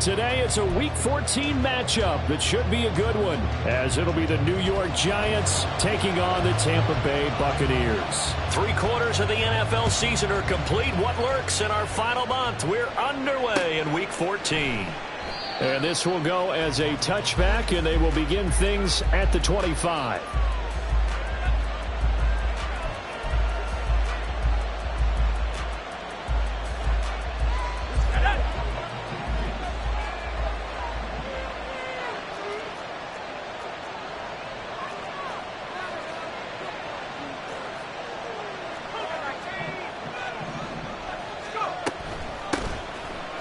today it's a Week 14 matchup that should be a good one, as it'll be the New York Giants taking on the Tampa Bay Buccaneers. 3/4 of the NFL season are complete. What lurks in our final month? We're underway in Week 14. And this will go as a touchback, and they will begin things at the 25.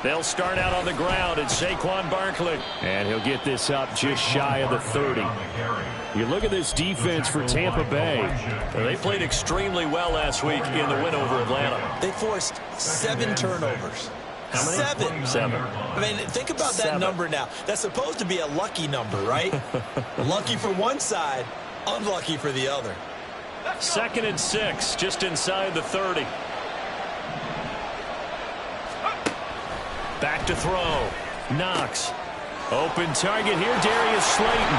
They'll start out on the ground. It's Saquon Barkley. And he'll get this up just shy of the 30. You look at this defense for Tampa Bay. They played extremely well last week in the win over Atlanta. They forced 7 turnovers. How many? 7. I mean, think about that number now. That's supposed to be a lucky number, right? Lucky for one side, unlucky for the other. 2nd and 6, just inside the 30. Back to throw. Knox. Open target here. Darius Slayton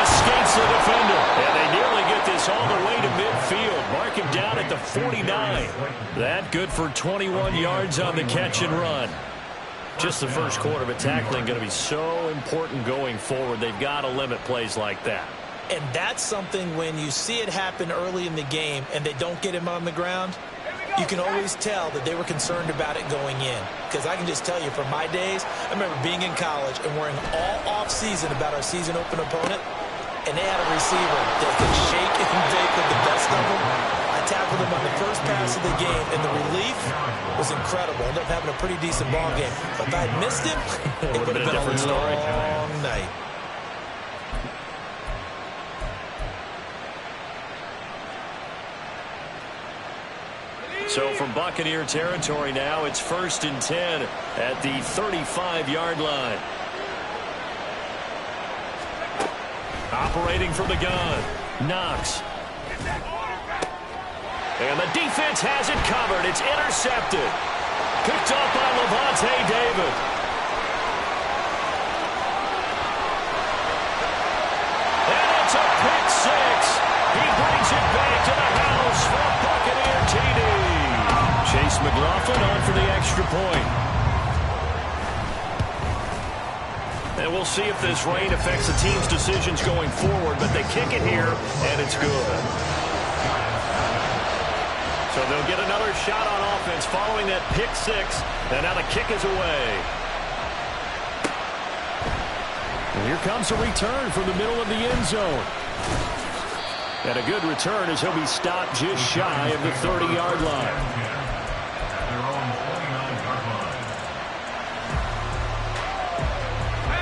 escapes the defender. And they nearly get this all the way to midfield. Mark him down at the 49. That good for 21 yards on the catch and run. Just the first quarter, but tackling going to be so important going forward. They've got to limit plays like that. And that's something when you see it happen early in the game and they don't get him on the ground, you can always tell that they were concerned about it going in. Because I can just tell you from my days, I remember being in college and worrying all off-season about our season open opponent, and they had a receiver that could shake and bake with the best of them. I tackled him on the first pass of the game, and the relief was incredible. Ended up having a pretty decent ball game. But if I had missed him, it would have been a long night. So from Buccaneer territory now, it's 1st and 10 at the 35-yard line. Operating from the gun, Knox. And the defense has it covered. It's intercepted. Picked up by Levante David. And it's a pick 6. He brings it back to the house for Buccaneer TD. Chase McLaughlin on for the extra point. And we'll see if this rain affects the team's decisions going forward, but they kick it here, and it's good. So they'll get another shot on offense following that pick 6, and now the kick is away. And here comes a return from the middle of the end zone. And a good return as he'll be stopped just shy of the 30-yard line.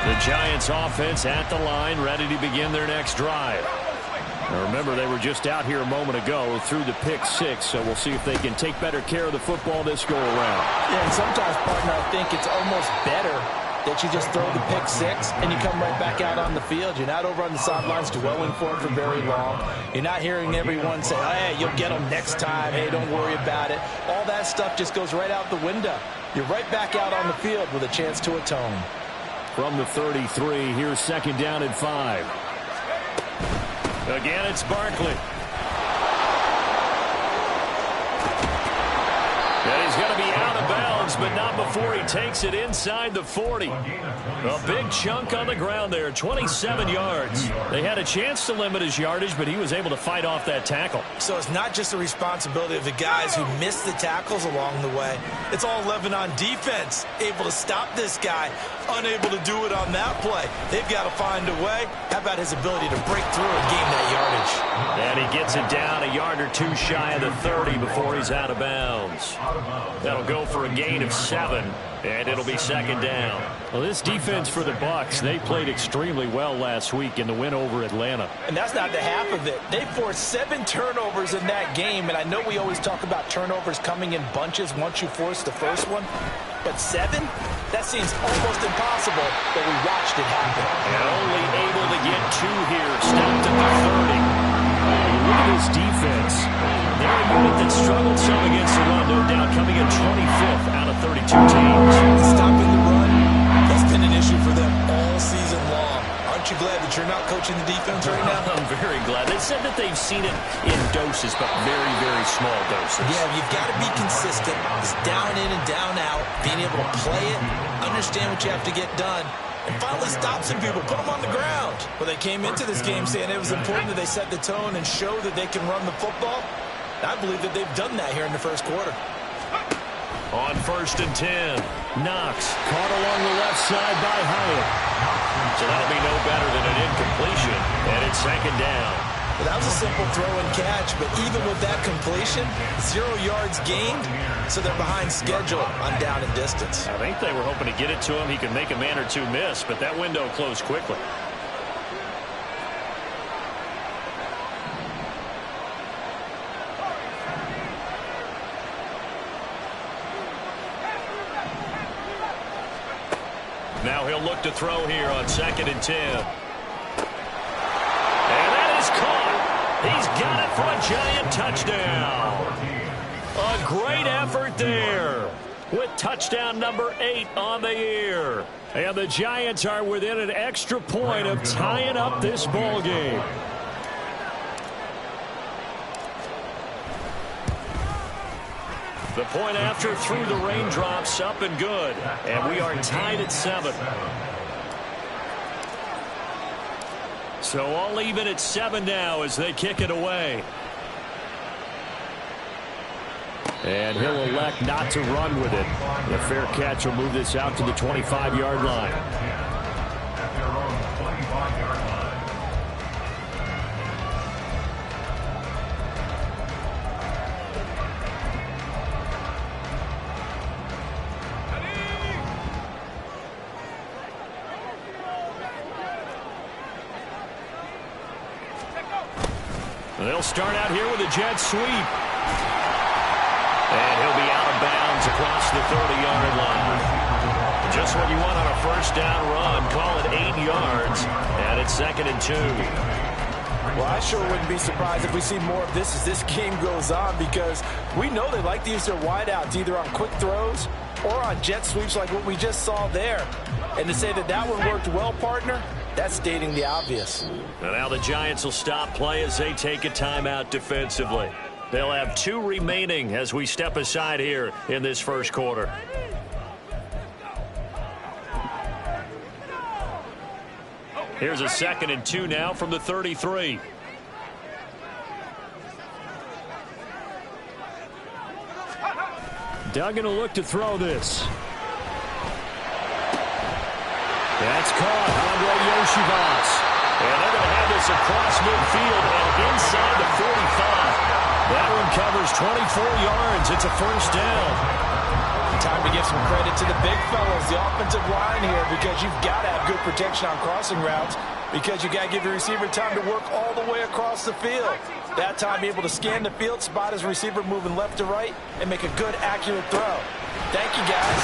The Giants offense at the line, ready to begin their next drive. Now remember, they were just out here a moment ago through the pick 6, so we'll see if they can take better care of the football this go around. Yeah, and sometimes, partner, I think it's almost better that you just throw the pick 6 and you come right back out on the field. You're not over on the sidelines dwelling for it for very long. You're not hearing everyone say, hey, you'll get them next time. Hey, don't worry about it. All that stuff just goes right out the window. You're right back out on the field with a chance to atone. From the 33, here's 2nd down and 5. Again, it's Barkley. And he's going to be out of bounds, but not before he takes it inside the 40. A big chunk on the ground there, 27 yards. They had a chance to limit his yardage, but he was able to fight off that tackle. So it's not just the responsibility of the guys who missed the tackles along the way. It's all 11 on defense, able to stop this guy, unable to do it on that play. They've got to find a way. How about his ability to break through and gain that yardage? And he gets it down a yard or 2 shy of the 30 before he's out of bounds. That'll go for a gain of 7, and it'll be 2nd down. Well, this defense for the Bucs, they played extremely well last week in the win over Atlanta. And that's not the half of it. They forced 7 turnovers in that game, and I know we always talk about turnovers coming in bunches once you force the first one, but 7? That seems almost impossible, but we watched it happen. And only able to get 2 here, stopped at the 30. Look at this defense. They're a unit that struggled some against the run, no doubt coming in 25th out of 32 teams. Stopping the run, that's been an issue coaching the defense right now? I'm very glad. They said that they've seen it in doses, but very, very small doses. Yeah, you've got to be consistent. It's down in and down out, being able to play it, understand what you have to get done, and finally stop some people, put them on the ground. Well, they came into this game saying it was important that they set the tone and show that they can run the football. I believe that they've done that here in the first quarter. On 1st and 10, Knox caught along the left side by Hyatt. So that'll be no better than an incompletion, and it's 2nd down. Well, that was a simple throw and catch, but even with that completion, 0 yards gained, so they're behind schedule on down and distance. I think they were hoping to get it to him. He could make a man or two miss, but that window closed quickly. Now he'll look to throw here on 2nd and 10. And that is caught. He's got it for a giant touchdown. A great effort there with touchdown number 8 on the year. And the Giants are within an extra point of tying up this ball game. The point after through the raindrops, up and good. And we are tied at 7. So all even at 7 now as they kick it away. And he'll elect not to run with it. The fair catch will move this out to the 25-yard line. They'll start out here with a jet sweep. And he'll be out of bounds across the 30-yard line. Just what you want on a first down run. Call it 8 yards. And it's 2nd and 2. Well, I sure wouldn't be surprised if we see more of this as this game goes on, because we know they like to use their wideouts either on quick throws or on jet sweeps like what we just saw there. And to say that that one worked well, partner, that's stating the obvious. And now the Giants will stop play as they take a timeout defensively. They'll have 2 remaining as we step aside here in this first quarter. Here's a 2nd and 2 now from the 33. Duggan will look to throw this. That's caught. Andre Yoshivas. And they're going to have this across midfield and inside the 45. That one covers 24 yards. It's a first down. Time to give some credit to the big fellas, the offensive line here, because you've got to have good protection on crossing routes, because you got to give your receiver time to work all the way across the field. That time, be able to scan the field, spot his receiver moving left to right, and make a good, accurate throw. Thank you, guys.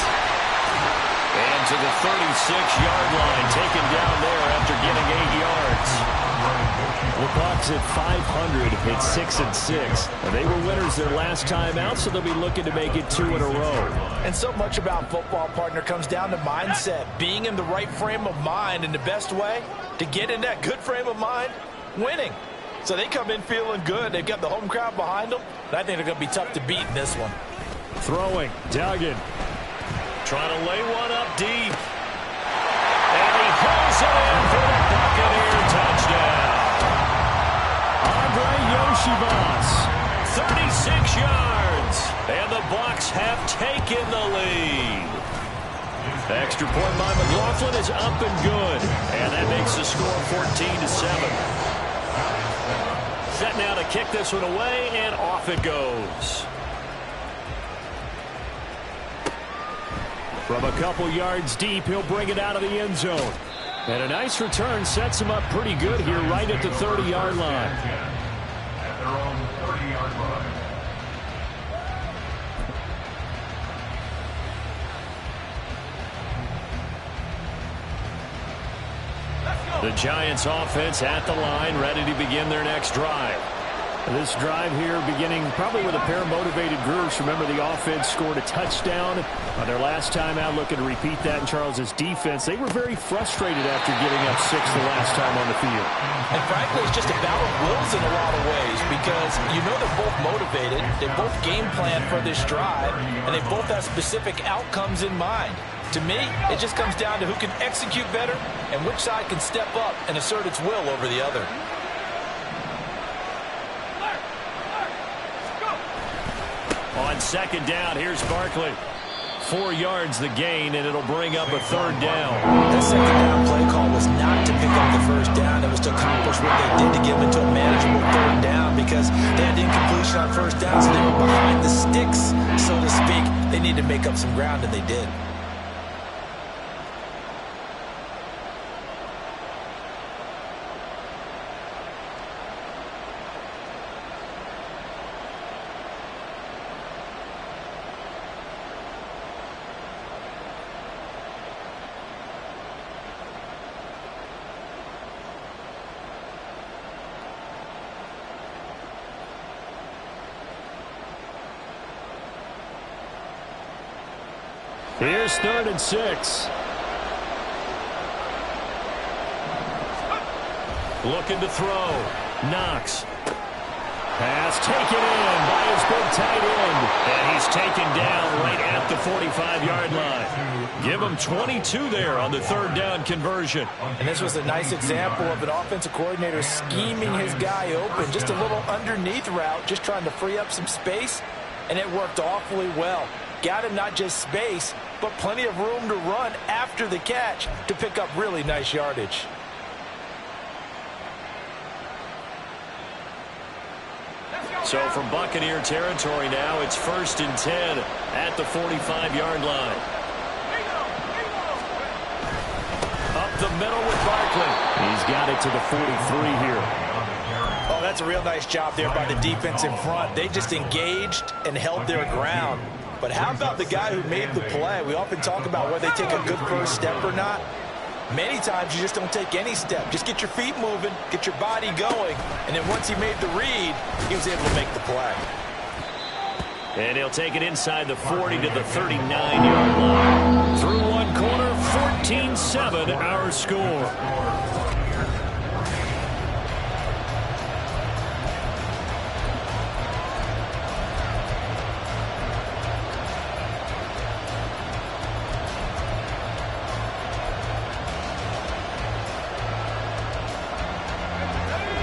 And to the 36-yard line, taken down there after getting 8 yards. The Bucs at 500 at 6-6. And they were winners their last time out, so they'll be looking to make it 2 in a row. And so much about football, partner, comes down to mindset. Being in the right frame of mind, and the best way to get in that good frame of mind, winning. So they come in feeling good. They've got the home crowd behind them. And I think they're going to be tough to beat in this one. Throwing, Duggan. Trying to lay one up deep. And he hauls it in for the Buccaneer touchdown. Andre Yoshivas. 36 yards. And the Bucs have taken the lead. Extra point by McLaughlin is up and good. And that makes the score 14-7. Set now to kick this one away, and off it goes. From a couple yards deep, he'll bring it out of the end zone. And a nice return sets him up pretty good here right at the 30-yard line. At their own 30-yard line. The Giants offense at the line, ready to begin their next drive. This drive here beginning probably with a pair of motivated groups. Remember, the offense scored a touchdown on their last time out. Looking to repeat that in Charles's defense. They were very frustrated after giving up 6 the last time on the field. And frankly, it's just a battle of wills in a lot of ways because you know they're both motivated. They both game plan for this drive, and they both have specific outcomes in mind. To me, it just comes down to who can execute better and which side can step up and assert its will over the other. On second down, here's Barkley. 4 yards the gain, and it'll bring up a third down. That second down play call was not to pick up the first down. It was to accomplish what they did to get them into a manageable third down because they had incompletion on first down, so they were behind the sticks, so to speak. They needed to make up some ground, and they did. Here's 3rd and 6. Looking to throw. Knox. Pass taken in by his big tight end. And he's taken down right at the 45-yard line. Give him 22 there on the third down conversion. And this was a nice example of an offensive coordinator scheming his guy open. Just a little underneath route, just trying to free up some space. And it worked awfully well. Got him not just space, but plenty of room to run after the catch to pick up really nice yardage. So from Buccaneer territory now, it's 1st and 10 at the 45-yard line. Up the middle with Barkley. He's got it to the 43 here. Oh, that's a real nice job there by the defense in front. They just engaged and held their ground. But how about the guy who made the play? We often talk about whether they take a good first step or not. Many times you just don't take any step. Just get your feet moving, get your body going, and then once he made the read, he was able to make the play. And he'll take it inside the 40 to the 39-yard line. Through one corner, 14-7 our score.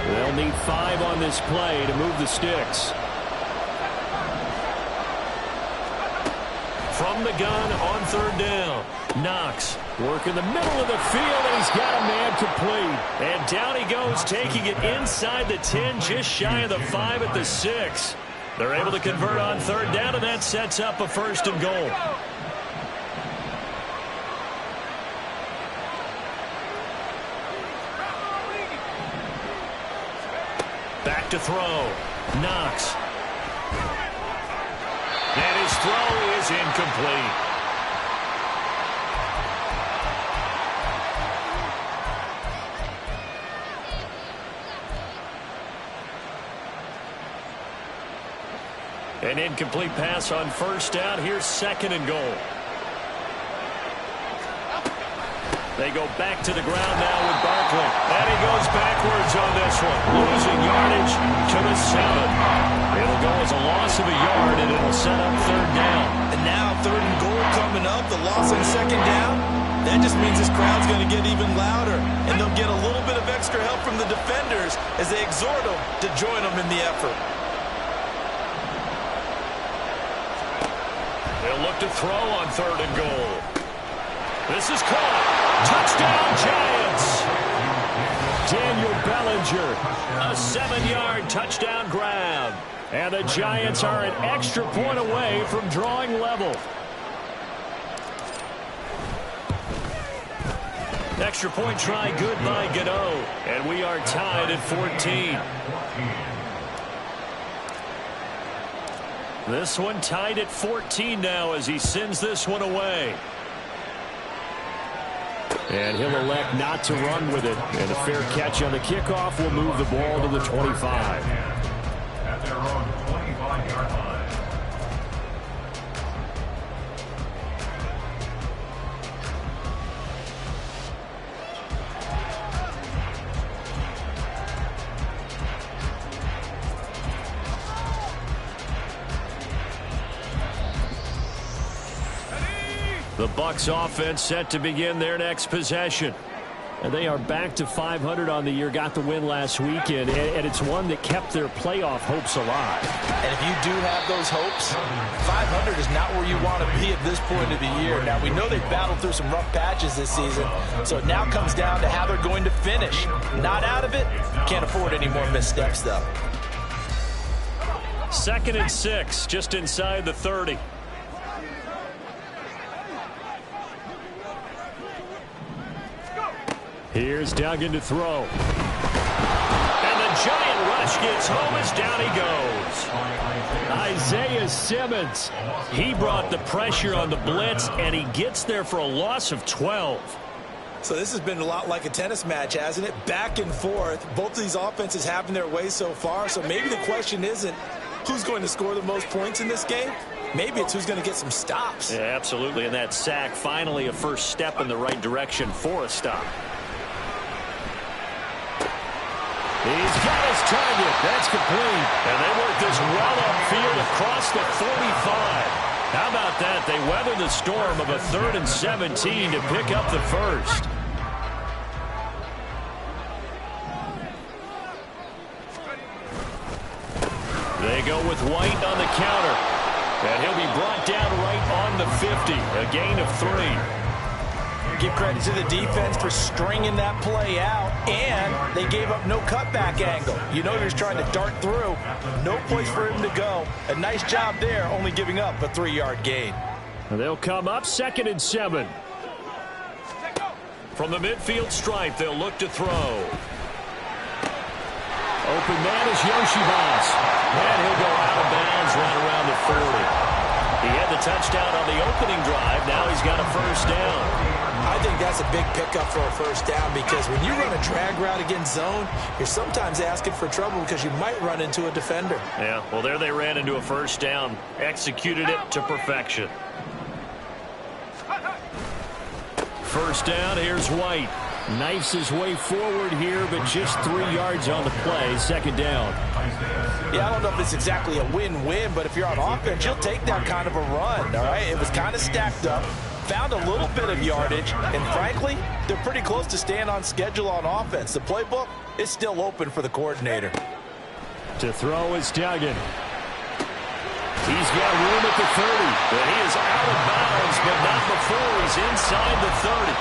They'll need 5 on this play to move the sticks. From the gun on third down. Knox working the middle of the field, and he's got a man complete. And down he goes, taking it inside the 10, just shy of the 5 at the 6. They're able to convert on third down, and that sets up a 1st and goal. Back to throw. Knox. And his throw is incomplete. An incomplete pass on first down. Here's 2nd and goal. They go back to the ground now with Barkley. And he goes backwards on this one. Losing yardage to the 7. It'll go as a loss of a yard, and it'll set up third down. And now 3rd and goal coming up. The loss on 2nd down. That just means this crowd's going to get even louder. And they'll get a little bit of extra help from the defenders as they exhort them to join them in the effort. They'll look to throw on 3rd and goal. This is caught. Touchdown, Giants. Daniel Bellinger. A 7-yard touchdown grab. And the Giants are an extra point away from drawing level. Extra point try good by Gano. And we are tied at 14. This one tied at 14 now as he sends this one away. And he'll elect not to run with it. And a fair catch on the kickoff will move the ball to the 25. Bucs offense set to begin their next possession. And they are back to 500 on the year, got the win last weekend, and it's one that kept their playoff hopes alive. And if you do have those hopes, 500 is not where you want to be at this point of the year. Now, we know they've battled through some rough patches this season, so it now comes down to how they're going to finish. Not out of it, can't afford any more missteps, though. 2nd and 6, just inside the 30. Here's Duggan to throw. And the giant rush gets home as down he goes. Isaiah Simmons. He brought the pressure on the blitz, and he gets there for a loss of 12. So this has been a lot like a tennis match, hasn't it? Back and forth. Both of these offenses having their way so far. So maybe the question isn't who's going to score the most points in this game. Maybe it's who's going to get some stops. Yeah, absolutely. And that sack, finally a first step in the right direction for a stop. He's got his target. That's complete. And they work this well upfield across the 45. How about that? They weather the storm of a 3rd and 17 to pick up the first. They go with White on the counter. And he'll be brought down right on the 50. A gain of 3. Give credit to the defense for stringing that play out, and they gave up no cutback angle. You know, he was trying to dart through. No place for him to go. A nice job there, only giving up a 3-yard gain. And they'll come up 2nd and 7. From the midfield stripe, they'll look to throw. Open man is Yoshibas. And he'll go out of bounds right around the 40. He had the touchdown on the opening drive. Now he's got a first down. I think that's a big pickup for a first down, because when you run a drag route against zone, you're sometimes asking for trouble because you might run into a defender. Yeah, well, there they ran into a first down. Executed it to perfection. First down, here's White. Knifes his way forward here, but just 3 yards on the play. 2nd down. Yeah, I don't know if it's exactly a win-win, but if you're on offense, you'll take that kind of a run, all right? It was kind of stacked up. Found a little bit of yardage, and frankly, they're pretty close to staying on schedule on offense. The playbook is still open for the coordinator. To throw is Duggan. He's got room at the 30. But he is out of bounds, but not before he's inside the 30.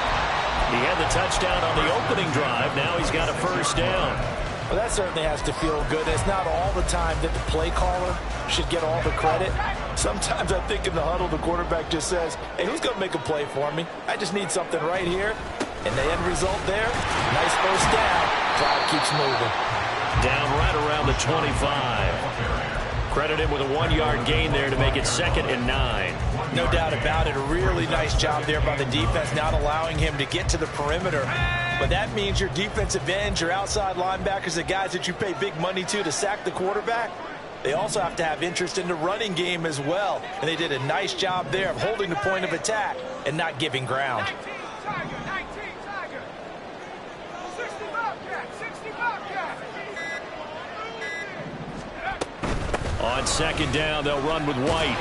He had the touchdown on the opening drive. Now he's got a first down. Well, that certainly has to feel good. It's not all the time that the play caller should get all the credit. Sometimes I think in the huddle, the quarterback just says, hey, who's going to make a play for me? I just need something right here. And the end result there, nice first down. Cloud keeps moving. Down right around the 25. Credit him with a 1-yard gain there to make it 2nd and 9. No doubt about it. A really nice job there by the defense, not allowing him to get to the perimeter. But that means your defensive ends, your outside linebackers, the guys that you pay big money to sack the quarterback, they also have to have interest in the running game as well. And they did a nice job there of holding the point of attack and not giving ground. On 2nd down, they'll run with White.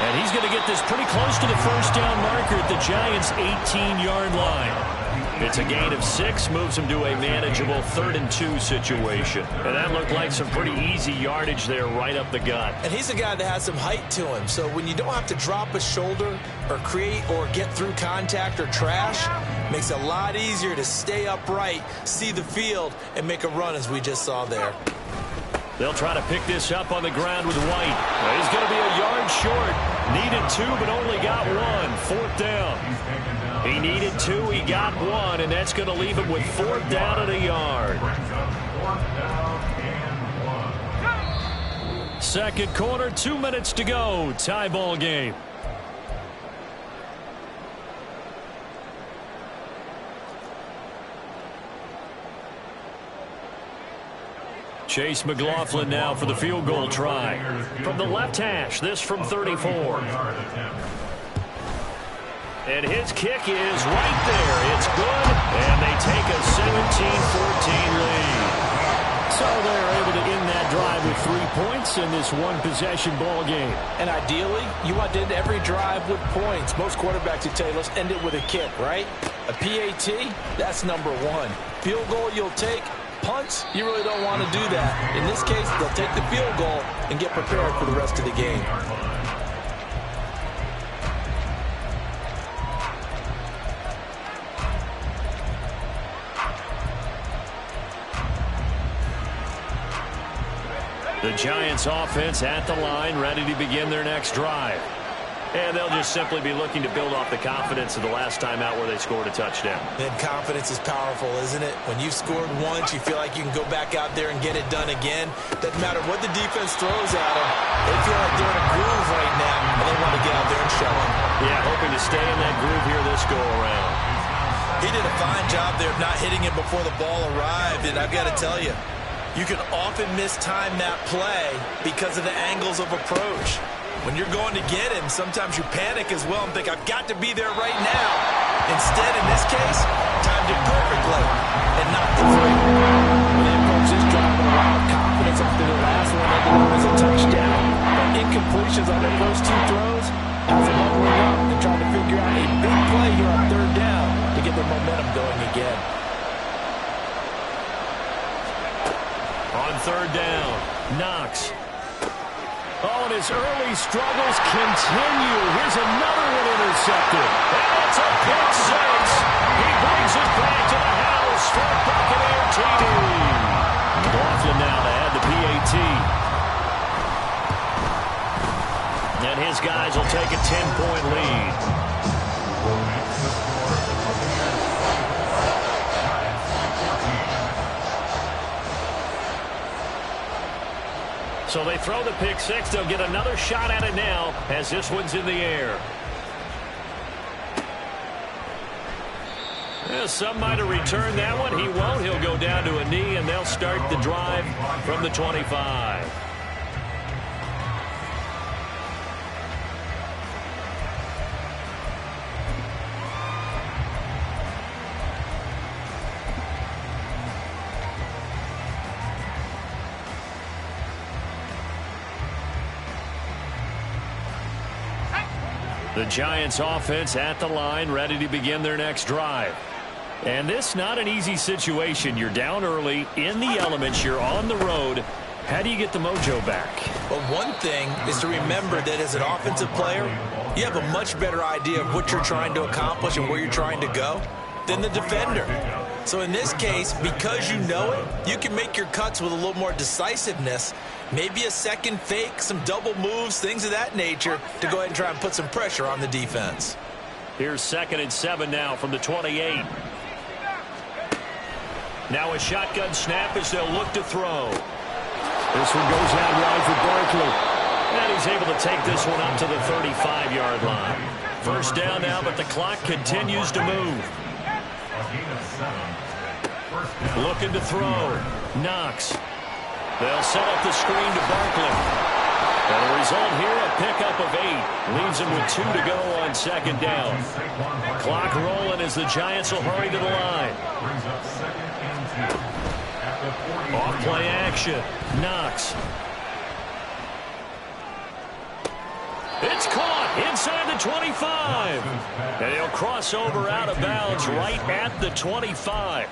And he's going to get this pretty close to the first down marker at the Giants' 18-yard line. It's a gain of 6, moves him to a manageable 3rd and 2 situation. And that looked like some pretty easy yardage there right up the gut. And he's a guy that has some height to him. So when you don't have to drop a shoulder or create or get through contact or trash, makes it a lot easier to stay upright, see the field, and make a run as we just saw there. They'll try to pick this up on the ground with White. Well, he's going to be a yard short. Needed 2, but only got 1. 4th down. He needed 2, he got 1, and that's going to leave him with 4th down and a yard. 2nd quarter, 2 minutes to go. Tie ball game. Chase McLaughlin now for the field goal try. From the left hash, this from 34. And his kick is right there. It's good, and they take a 17-14 lead. So they're able to end that drive with 3 points in this one-possession ball game. And ideally, you want to end every drive with points. Most quarterbacks would tell you, let's end it with a kick, right? A PAT, that's number one. Field goal you'll take. Punts, you really don't want to do that. In this case, they'll take the field goal and get prepared for the rest of the game. The Giants offense at the line, ready to begin their next drive. And they'll just simply be looking to build off the confidence of the last time out where they scored a touchdown. And confidence is powerful, isn't it? When you've scored once, you feel like you can go back out there and get it done again. Doesn't matter what the defense throws at them. They feel like they're in a groove right now, and they want to get out there and show it. Yeah, hoping to stay in that groove here this go-around. He did a fine job there of not hitting it before the ball arrived, and I've got to tell you, you can often mistime that play because of the angles of approach. When you're going to get him, sometimes you panic as well and think, I've got to be there right now. Instead, in this case, timed it perfectly and knocked it free. When they approach this drive with a lot of confidence after the last one, they deliver as a touchdown. But incompletions on their first two throws has them leveling up and trying to figure out a big play here on third down to get their momentum going again. On third down, Knox. Oh, and his early struggles continue. Here's another one intercepted. And it's a pick six. He brings it back to the house for a Buccaneer TD. McLaughlin now to add the PAT. And his guys will take a 10-point lead. So they throw the pick six. They'll get another shot at it now as this one's in the air. Well, some might have returned that one. He won't. He'll go down to a knee, and they'll start the drive from the 25. The Giants offense at the line, ready to begin their next drive. And this not an easy situation. You're down early, in the elements, you're on the road. How do you get the mojo back? Well, one thing is to remember that as an offensive player, you have a much better idea of what you're trying to accomplish and where you're trying to go than the defender. So in this case, because you know it, you can make your cuts with a little more decisiveness, maybe a second fake, some double moves, things of that nature, to go ahead and try and put some pressure on the defense. Here's 2nd and 7 now from the 28. Now a shotgun snap as they'll look to throw. This one goes out wide for Barkley. And he's able to take this one up to the 35-yard line. First down now, but the clock continues to move. Looking to throw. Knox. They'll set up the screen to Barkley. And the result here, a pickup of 8. Leaves him with 2 to go on 2nd down. Clock rolling as the Giants will hurry to the line. Off play action. Knox. It's caught inside the 25. And he'll cross over out of bounds right at the 25.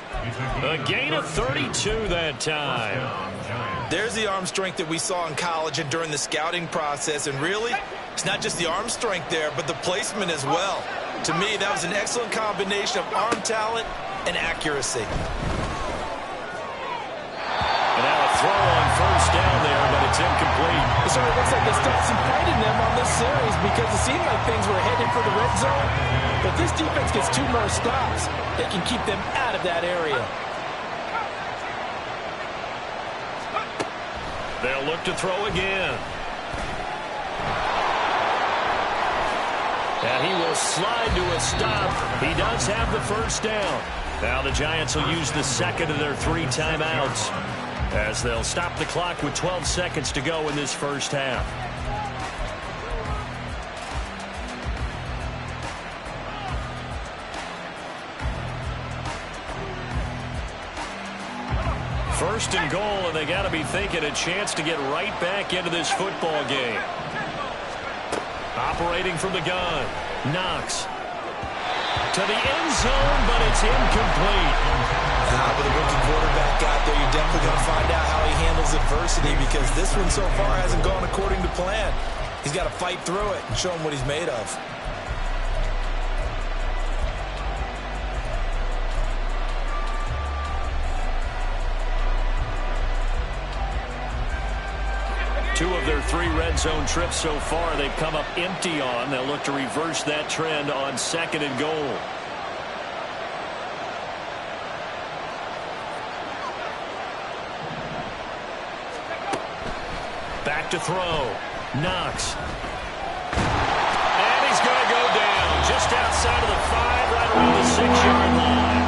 A gain of 32 that time. There's the arm strength that we saw in college and during the scouting process. And really, it's not just the arm strength there, but the placement as well. To me, that was an excellent combination of arm talent and accuracy. And now a throw on first down there, but it's incomplete. It sort of looks like they stopped some fighting them on this series because it seemed like things were headed for the red zone. But this defense gets 2 more stops. They can keep them out of that area. They'll look to throw again. And he will slide to a stop. He does have the first down. Now the Giants will use the second of their 3 timeouts as they'll stop the clock with 12 seconds to go in this first half. First and goal, and they got to be thinking a chance to get right back into this football game. Operating from the gun. Knox. To the end zone, but it's incomplete. With a rookie quarterback out there, you're definitely going to find out how he handles adversity, because this one so far hasn't gone according to plan. He's got to fight through it and show him what he's made of. Two of their 3 red zone trips so far they've come up empty on. They'll look to reverse that trend on second and goal. Back to throw. Knox. And he's going to go down just outside of the 5, right around the 6-yard line.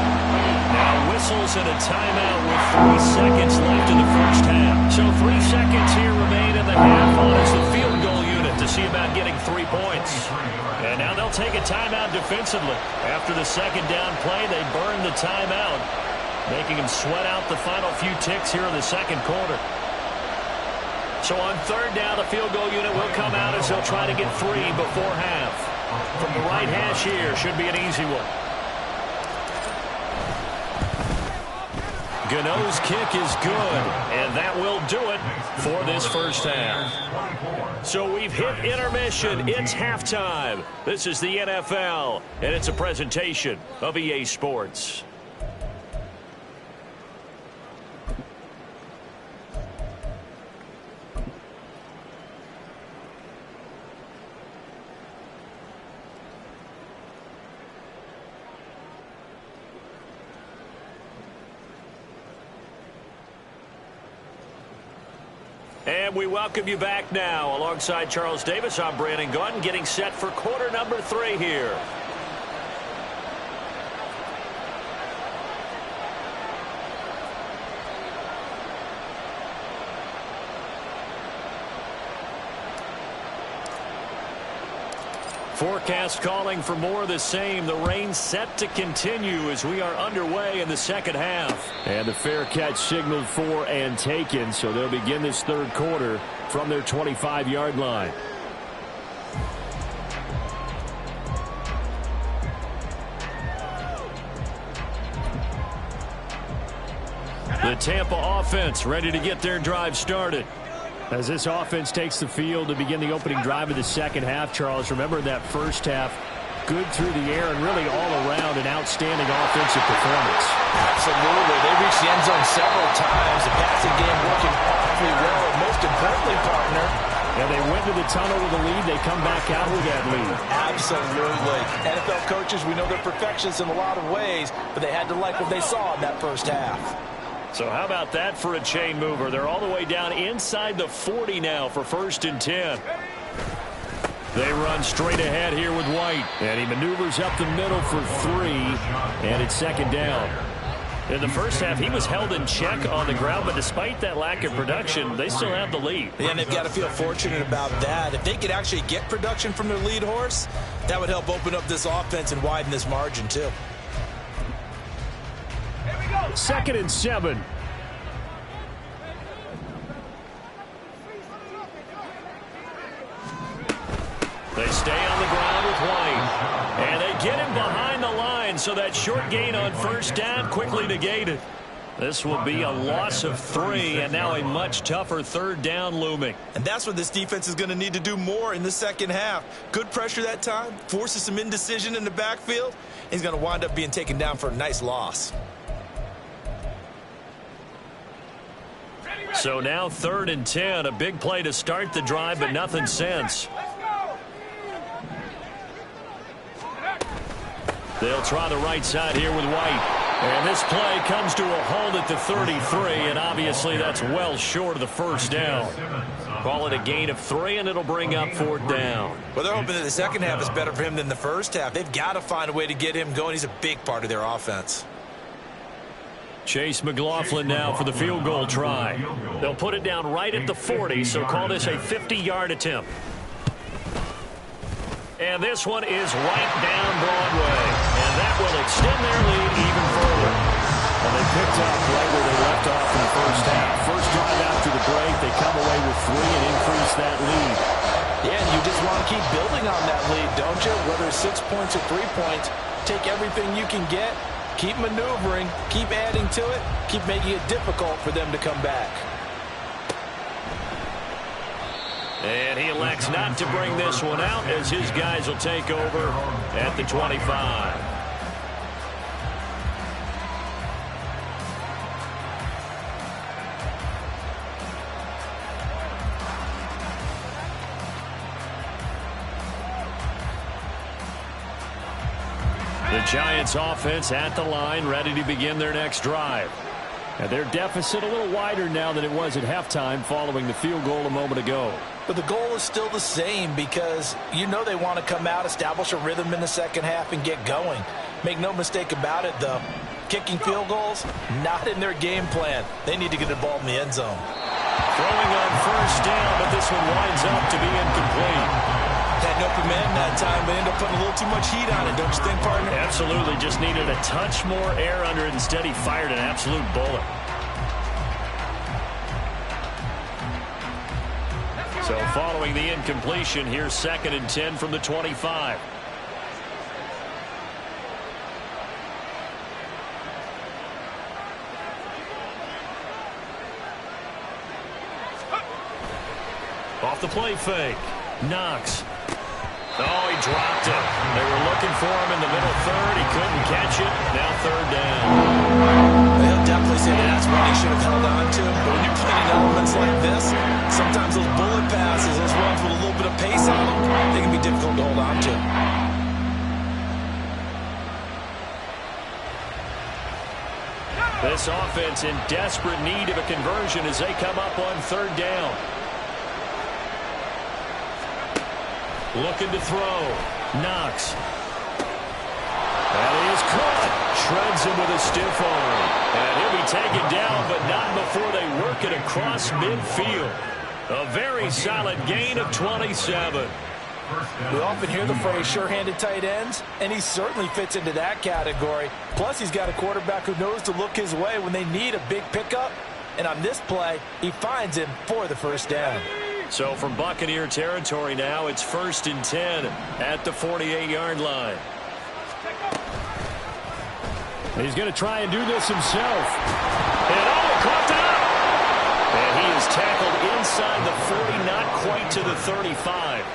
Now whistles and a timeout with 3 seconds left in the first half. So 3 seconds here remain in the half on as the field goal unit to see about getting 3 points. And now they'll take a timeout defensively. After the second down play, they burn the timeout, making them sweat out the final few ticks here in the second quarter. So on third down, the field goal unit will come out as they'll try to get 3 before half. From the right hash here, should be an easy one. Gano's kick is good, and that will do it for this first half. So we've hit intermission. It's halftime. This is the NFL, and it's a presentation of EA Sports. And we welcome you back now. Alongside Charles Davis, I'm Brandon Gaudin, getting set for quarter number 3 here. Forecast calling for more of the same. The rain set to continue as we are underway in the second half. And the fair catch signaled for and taken, so they'll begin this third quarter from their 25-yard line. The Tampa offense ready to get their drive started. As this offense takes the field to begin the opening drive of the second half, Charles, remember that first half, good through the air and really all around an outstanding offensive performance. Absolutely. They reached the end zone several times. The passing game working awfully well. And most importantly, partner, and they went to the tunnel with a lead. They come back out with that lead. Absolutely. NFL coaches, we know they're perfectionists in a lot of ways, but they had to like what they saw in that first half. So how about that for a chain mover? They're all the way down inside the 40 now for 1st and 10. They run straight ahead here with White. And he maneuvers up the middle for 3, and it's second down. In the first half, he was held in check on the ground, but despite that lack of production, they still have the lead. And they've got to feel fortunate about that. If they could actually get production from their lead horse, that would help open up this offense and widen this margin too. 2nd and 7. They stay on the ground with White. And they get him behind the line, so that short gain on first down quickly negated. This will be a loss of 3, and now a much tougher third down looming. And that's what this defense is going to need to do more in the second half. Good pressure that time, forces some indecision in the backfield. He's going to wind up being taken down for a nice loss. So now 3rd and 10, a big play to start the drive, but nothing since. They'll try the right side here with White. And this play comes to a halt at the 33, and obviously that's well short of the first down. Call it a gain of 3, and it'll bring up 4th down. Well, they're hoping that the second half is better for him than the first half. They've got to find a way to get him going. He's a big part of their offense. Chase McLaughlin now for the field goal try. They'll put it down right at the 40, so call this a 50-yard attempt. And this one is right down Broadway. And that will extend their lead even further. Well, they picked up right where they left off in the first half. First drive after the break, they come away with 3 and increase that lead. Yeah, and you just want to keep building on that lead, don't you? Whether it's 6 points or 3 points, take everything you can get, keep maneuvering, keep adding to it, keep making it difficult for them to come back. And he elects not to bring this one out as his guys will take over at the 25. The Giants offense at the line, ready to begin their next drive. And their deficit a little wider now than it was at halftime following the field goal a moment ago. But the goal is still the same because you know they want to come out, establish a rhythm in the second half, and get going. Make no mistake about it, though. Kicking field goals, not in their game plan. They need to get the ball in the end zone. Throwing on first down, but this one winds up to be incomplete. Had an open man that time, but ended up putting a little too much heat on it, don't you think, partner? Absolutely. Just needed a touch more air under it. Instead, he fired an absolute bullet. So following the incompletion, here's 2nd and 10 from the 25. Off the play fake. Knox. Oh, he dropped it. They were looking for him in the middle third. He couldn't catch it. Now 3rd down. They'll definitely say that's what he should have held on to. But when you're playing elements like this, sometimes those bullet passes, those runs with a little bit of pace on them, they can be difficult to hold on to. This offense in desperate need of a conversion as they come up on 3rd down. Looking to throw. Knox. And he is caught. Shreds him with a stiff arm. And he'll be taken down, but not before they work it across midfield. A very solid gain of 27. We often hear the phrase sure-handed tight ends, and he certainly fits into that category. Plus, he's got a quarterback who knows to look his way when they need a big pickup. And on this play, he finds him for the first down. So from Buccaneer territory now, it's 1st and 10 at the 48-yard line. He's going to try and do this himself. And caught up! And he is tackled inside the 40, not quite to the 35.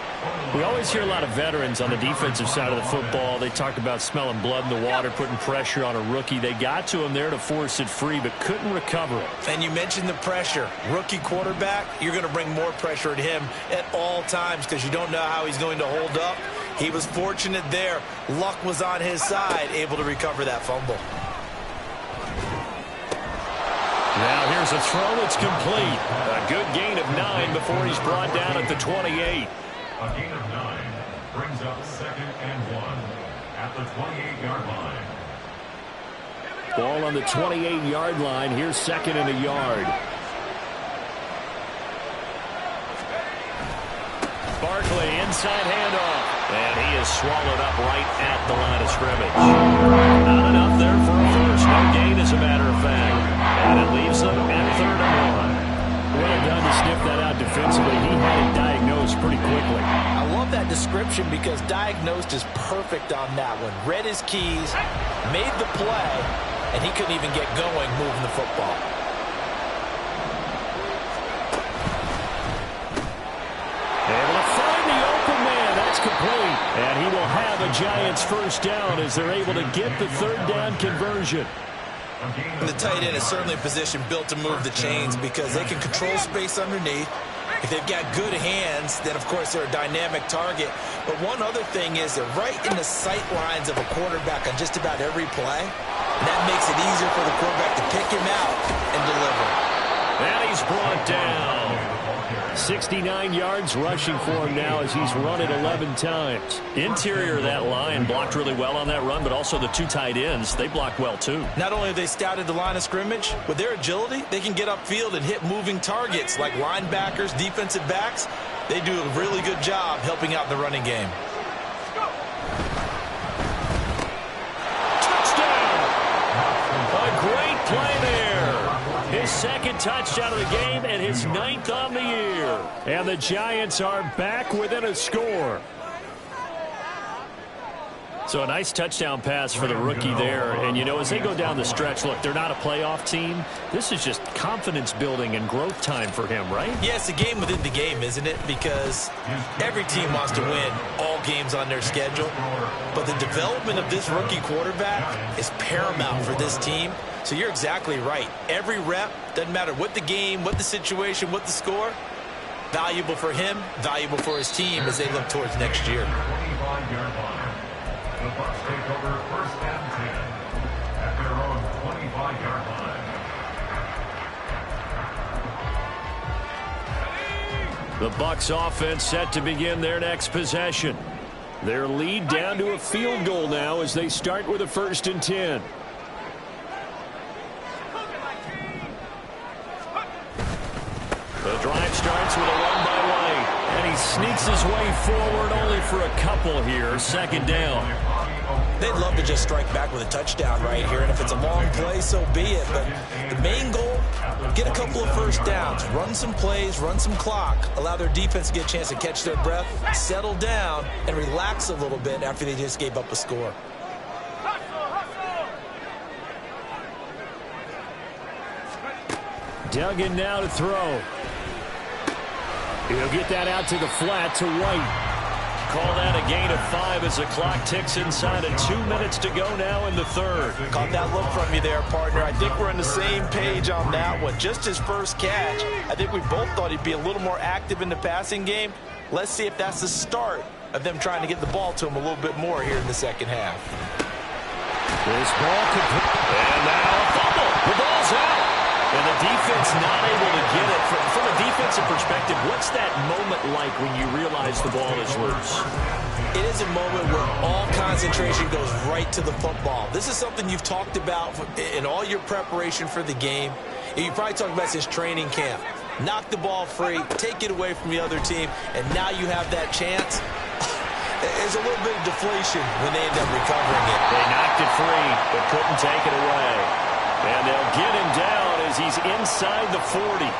We always hear a lot of veterans on the defensive side of the football. They talk about smelling blood in the water, putting pressure on a rookie. They got to him there to force it free, but couldn't recover it. And you mentioned the pressure. Rookie quarterback, you're going to bring more pressure at him at all times because you don't know how he's going to hold up. He was fortunate there. Luck was on his side, able to recover that fumble. Now here's a throw that's complete. A good gain of 9 before he's brought down at the 28. A gain of 9 brings up 2nd and 1 at the 28-yard line. Ball on the 28-yard line. Here's 2nd and a yard. Barkley inside handoff. And he is swallowed up right at the line of scrimmage. Not enough there for a first. No gain, as a matter of fact. And it leaves them at 3rd and 1. Well done to sniff that out defensively. He had it diagnosed pretty quickly. I love that description because diagnosed is perfect on that one. Read his keys, made the play, and he couldn't even get going moving the football. Able to find the open man. That's complete. And he will have a Giants first down as they're able to get the 3rd down conversion. And the tight end is certainly a position built to move the chains because they can control space underneath. If they've got good hands, then, of course, they're a dynamic target. But one other thing is they're right in the sight lines of a quarterback on just about every play. And that makes it easier for the quarterback to pick him out and deliver. And he's brought down. 69 yards rushing for him now as he's run it 11 times. Interior of that line blocked really well on that run, but also the 2 tight ends, they blocked well too. Not only have they scouted the line of scrimmage, with their agility, they can get upfield and hit moving targets like linebackers, defensive backs. They do a really good job helping out the running game. Touchdown! A great play His second touchdown of the game and his 9th on the year. And the Giants are back within a score. So a nice touchdown pass for the rookie there. And, you know, as they go down the stretch, look, they're not a playoff team. This is just confidence building and growth time for him, right? Yeah, it's a game within the game, isn't it? Because every team wants to win all games on their schedule. But the development of this rookie quarterback is paramount for this team. So you're exactly right. Every rep, doesn't matter what the game, what the situation, what the score, valuable for him, valuable for his team as they look towards next year. The Bucs take over 1st and 10 at their own 25-yard line. The Bucs offense set to begin their next possession. Their lead down to a field goal now as they start with a 1st and 10. The drive starts with a run by White, and he sneaks his way forward only for a couple here. 2nd down. They'd love to just strike back with a touchdown right here, and if it's a long play, so be it. But the main goal, get a couple of 1st downs, run some plays, run some clock, allow their defense to get a chance to catch their breath, settle down, and relax a little bit after they just gave up a score. Duggan now to throw. He'll get that out to the flat to White. Call that a gain of 5 as the clock ticks inside of 2 minutes to go now in the 3rd. Caught that look from you there, partner. I think we're on the same page on that one. Just his first catch. I think we both thought he'd be a little more active in the passing game. Let's see if that's the start of them trying to get the ball to him a little bit more here in the 2nd half. This ball complete. And now a fumble. The ball's out. And the defense not able to get it. From a defensive perspective, what's that moment like when you realize the ball is loose? It is a moment where all concentration goes right to the football. This is something you've talked about in all your preparation for the game. You probably talked about since training camp. Knock the ball free, take it away from the other team, and now you have that chance. There's a little bit of deflation when they end up recovering it. They knocked it free, but couldn't take it away. And they'll get him down as he's inside the 40.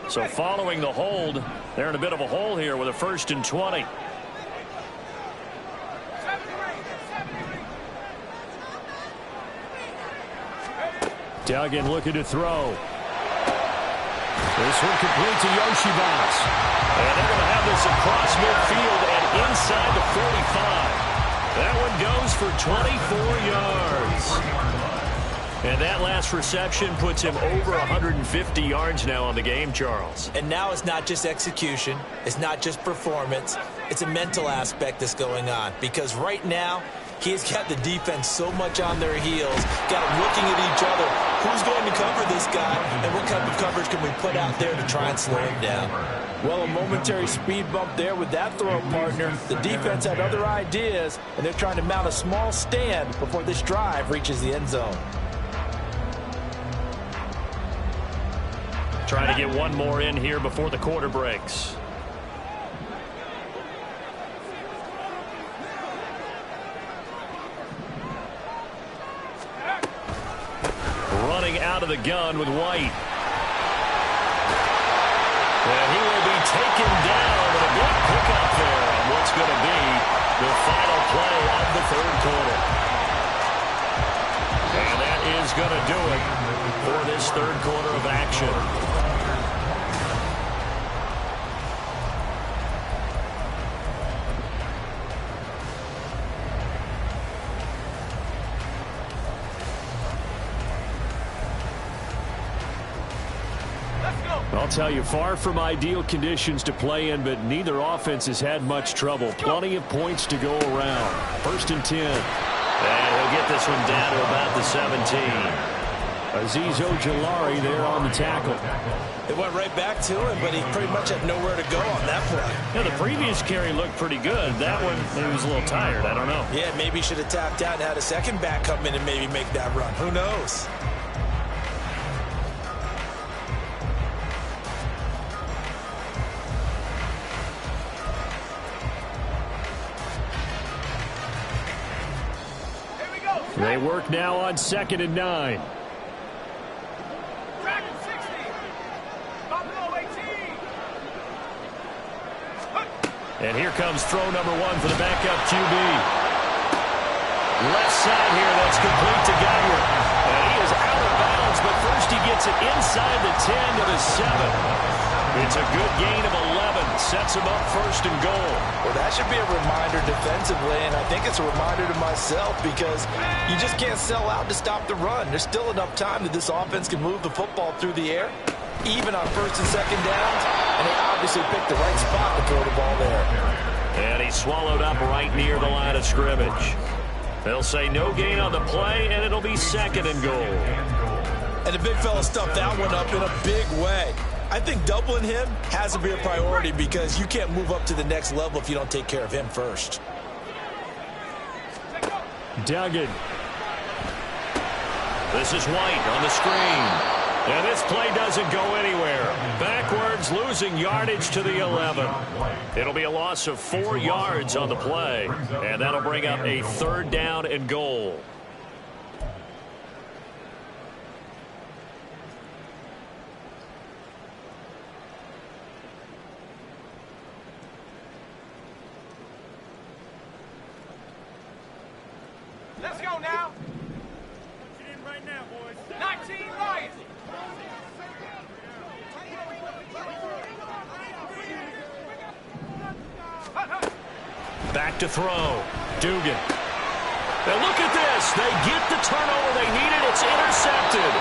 So following the hold, they're in a bit of a hole here with a 1st and 20. Duggan looking to throw. This one complete to Yoshibas. And they're going to have this across midfield and inside the 45. That one goes for 24 yards. And that last reception puts him over 150 yards now on the game, Charles. And now it's not just execution. It's not just performance. It's a mental aspect that's going on. Because right now, he's got the defense so much on their heels, got them looking at each other. Who's going to cover this guy, and what kind of coverage can we put out there to try and slow him down? Well, a momentary speed bump there with that throw, partner. The defense had other ideas, and they're trying to mount a small stand before this drive reaches the end zone. Trying to get one more in here before the quarter breaks. Running out of the gun with White. And he will be taken down with a good pickup there on what's going to be the final play of the 3rd quarter. And that is going to do it for this 3rd quarter of action. I'll tell you, far from ideal conditions to play in, but neither offense has had much trouble. Plenty of points to go around. 1st and 10. And he'll get this one down to about the 17. Azeez Ojulari there on the tackle. It went right back to him, but he pretty much had nowhere to go on that play. Yeah, the previous carry looked pretty good. That one, maybe he was a little tired. I don't know. Yeah, maybe he should have tapped out and had a second back come in and maybe make that run. Who knows? They work now on 2nd and 9. And here comes throw number 1 for the backup QB. Left side here, that's complete to Godwin. And he is out of bounds, but first he gets it inside the 10 to the 7. It's a good gain of 11. Sets him up 1st and goal. Well, that should be a reminder defensively, and I think it's a reminder to myself because you just can't sell out to stop the run. There's still enough time that this offense can move the football through the air, even on 1st and 2nd downs, and they obviously picked the right spot to throw the ball there. And he's swallowed up right near the line of scrimmage. They'll say no gain on the play, and it'll be 2nd and goal. And the big fella stuffed that one up in a big way. I think doubling him has to be a priority because you can't move up to the next level if you don't take care of him first. Duggan. This is White on the screen. And this play doesn't go anywhere. Backwards, losing yardage to the 11. It'll be a loss of 4 yards on the play. And that'll bring up a 3rd down and goal. Let's go now. Put it in right now, boys. 19 right. Back to throw. Dugan. Now look at this. They get the turnover they needed. It's intercepted.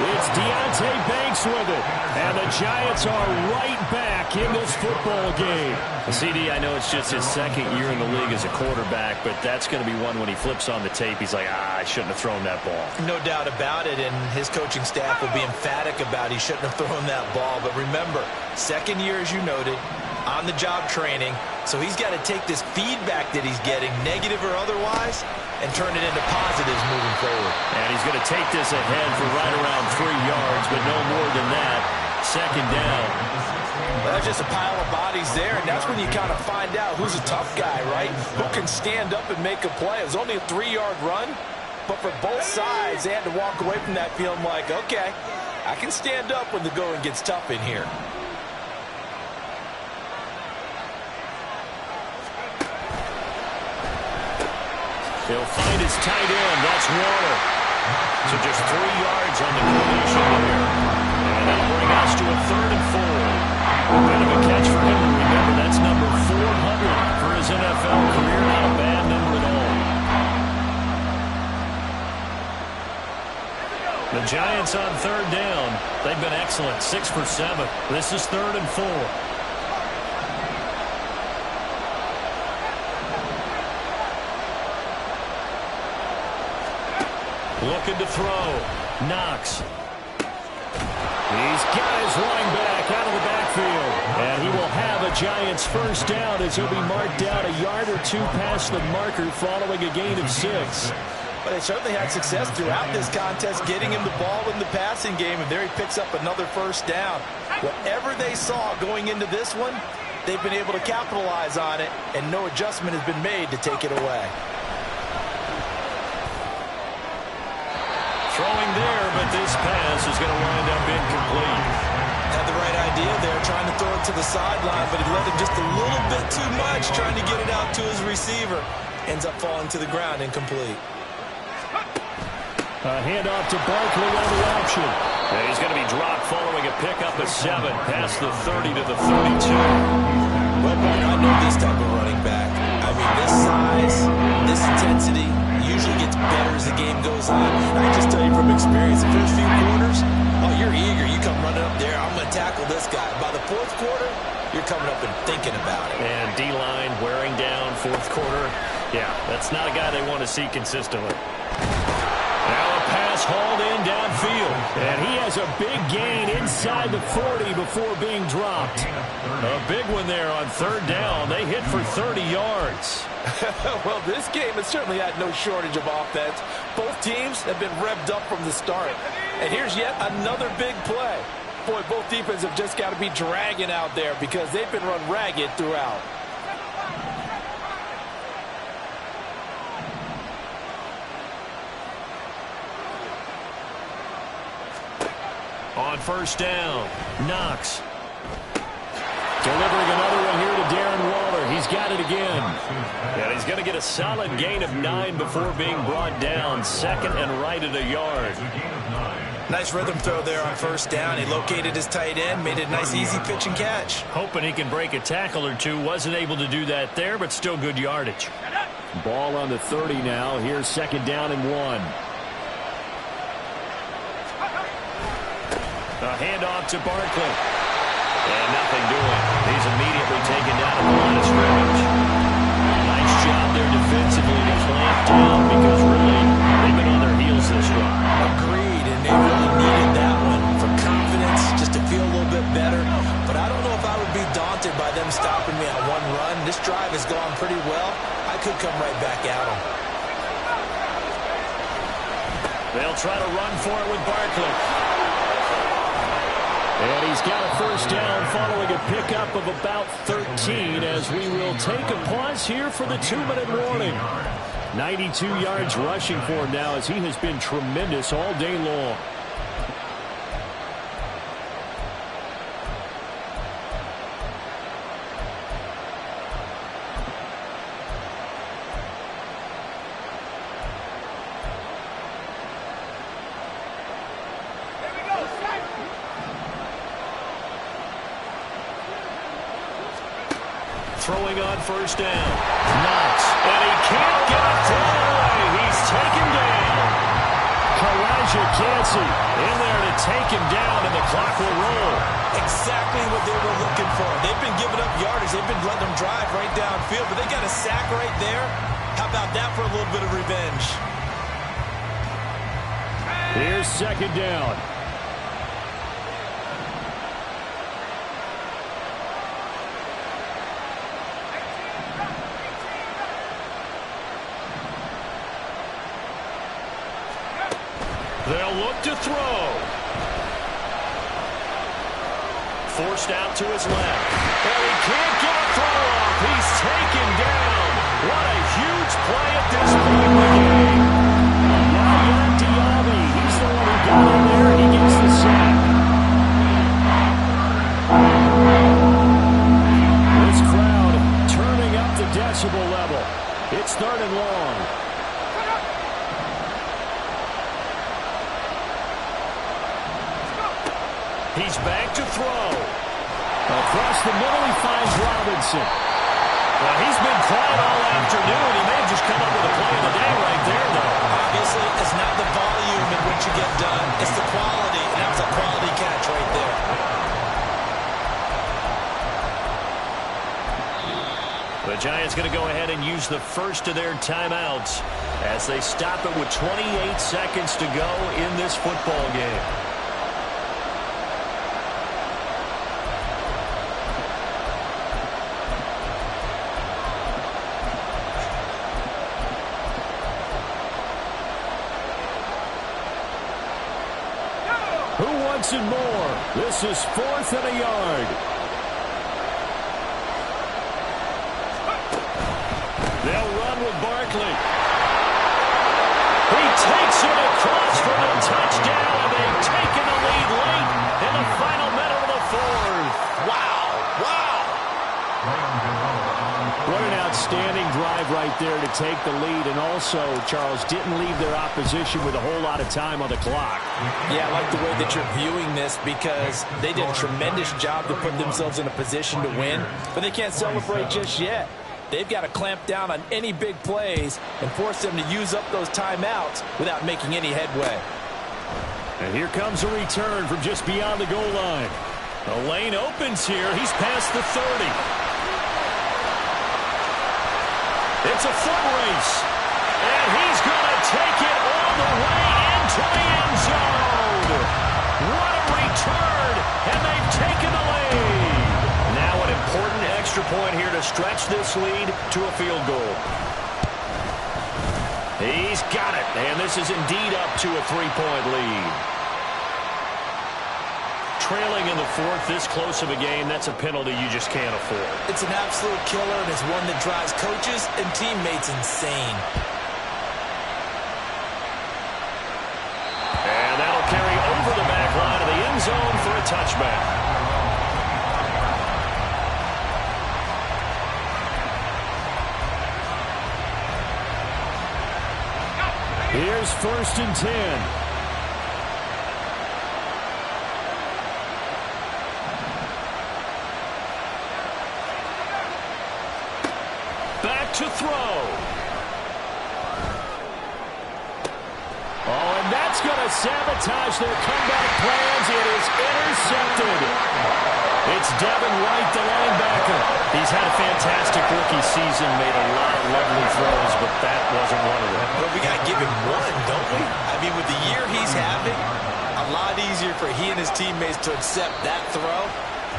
It's Deontay Banks with it. And the Giants are right back in this football game. CD, I know it's just his 2nd year in the league as a quarterback, but that's going to be one when he flips on the tape. He's like, I shouldn't have thrown that ball. No doubt about it, and his coaching staff will be emphatic about he shouldn't have thrown that ball. But remember, 2nd year, as you noted, on-the-job training. So he's got to take this feedback that he's getting, negative or otherwise, and turn it into positives moving forward. And he's going to take this ahead for right around 3 yards, but no more than that. 2nd down. Well, that's just a pile of bodies there, and that's when you kind of find out who's a tough guy, right? Who can stand up and make a play. It was only a 3-yard run, but for both sides, they had to walk away from that feeling like, okay, I can stand up when the going gets tough in here. He'll find his tight end. That's Warner. So just 3 yards on the completion here. And that'll bring us to a 3rd and 4. A bit of a catch for him. Remember, that's number 400 for his NFL career. Not a bad number at all. The Giants on 3rd down. They've been excellent. 6 for 7. This is 3rd and 4. Looking to throw. Knox. He's got his line back out of the backfield. And he will have a Giants 1st down as he'll be marked down a yard or 2 past the marker following a gain of 6. But they certainly had success throughout this contest getting him the ball in the passing game, and there he picks up another 1st down. Whatever they saw going into this one, they've been able to capitalize on it, and no adjustment has been made to take it away. Throwing there, but this pass is going to wind up incomplete. Had the right idea there, trying to throw it to the sideline, but he let him just a little bit too much, trying to get it out to his receiver. Ends up falling to the ground, incomplete. A handoff to Barkley on the option. And he's going to be dropped following a pickup of 7 past the 30 to the 32. Well, I know this type of running back. I mean, this size, this intensity usually gets better as the game goes on. And I just tell you from experience, the first few quarters, oh, you're eager. You come running up there, I'm going to tackle this guy. By the 4th quarter, you're coming up and thinking about it. And D-line wearing down 4th quarter. Yeah, that's not a guy they want to see consistently. Now a pass hauled in downfield. And he has a big gain inside the 40 before being dropped. A big one there on 3rd down. They hit for 30 yards. Well, this game has certainly had no shortage of offense. Both teams have been revved up from the start. And here's yet another big play. Boy, both defenses have just got to be dragging out there because they've been run ragged throughout. On first down, Knox. Delivering another one here to Darren Waller. He's got it again. And he's going to get a solid gain of 9 before being brought down. Second and right at a yard. Nice rhythm throw there on first down. He located his tight end, made it a nice easy pitch and catch. Hoping he can break a tackle or two. Wasn't able to do that there, but still good yardage. Ball on the 30 now. Here's second down and 1. A handoff to Barkley. And nothing doing. He's immediately taken down at the line of scrimmage. Nice job there defensively to clamp down because really they've been on their heels this run. Agreed, and they really needed that one for confidence, just to feel a little bit better. But I don't know if I would be daunted by them stopping me on one run. This drive has gone pretty well. I could come right back at them. They'll try to run for it with Barkley. And he's got a first down following a pickup of about 13 as we will take a pause here for the 2-minute warning. 92 yards rushing for him now as he has been tremendous all day long. Throwing on first down. Knox. And he can't get a throw away. He's taken down. Kalijah Cansey in there to take him down, and the clock will roll. Exactly what they were looking for. They've been giving up yardage. They've been letting them drive right downfield, but they got a sack right there. How about that for a little bit of revenge? Here's second down. They'll look to throw. Forced out to his left. And he can't get a throw off. He's taken down. What a huge play at this point in the game. Yaya Diaby, he's the one who got in there, and he gets the sack. This crowd turning up the decibel level. It's third and long. He's back to throw. Across the middle, he finds Robinson. Well, he's been quiet all afternoon. He may have just come up with a play of the day right there, though. Obviously, it's not the volume in which you get done. It's the quality, and that was a quality catch right there. The Giants going to go ahead and use the first of their timeouts as they stop it with 28 seconds to go in this football game. Who wants it more? This is 4th and a yard. They'll run with Barkley. He takes it across for the touchdown, and they've taken the lead late in the final minute of the fourth. Wow, wow. What an outstanding drive right there to take the lead, and also, Charles, didn't leave their opposition with a whole lot of time on the clock. Yeah, I like the way that you're viewing this because they did a tremendous job to put themselves in a position to win, but they can't celebrate just yet. They've got to clamp down on any big plays and force them to use up those timeouts without making any headway. And here comes a return from just beyond the goal line. The lane opens here. He's past the 30. It's a foot race. And he's going to take it all the way into the end zone. What a return. And they've taken the lead. Now an important extra point here to stretch this lead to a field goal. He's got it. And this is indeed up to a 3-point lead. Trailing in the fourth, this close of a game, that's a penalty you just can't afford. It's an absolute killer, and it's one that drives coaches and teammates insane. And that'll carry over the back line of the end end zone for a touchback. Here's 1st and 10. Back to throw. Oh, and that's going to sabotage their comeback plans. It is intercepted. It's Devin White, the linebacker. He's had a fantastic rookie season, made a lot of lovely throws, but that wasn't one of them. Well, we got to give him one, don't we? I mean, with the year he's having, a lot easier for he and his teammates to accept that throw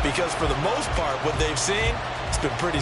because for the most part, what they've seen, it's been pretty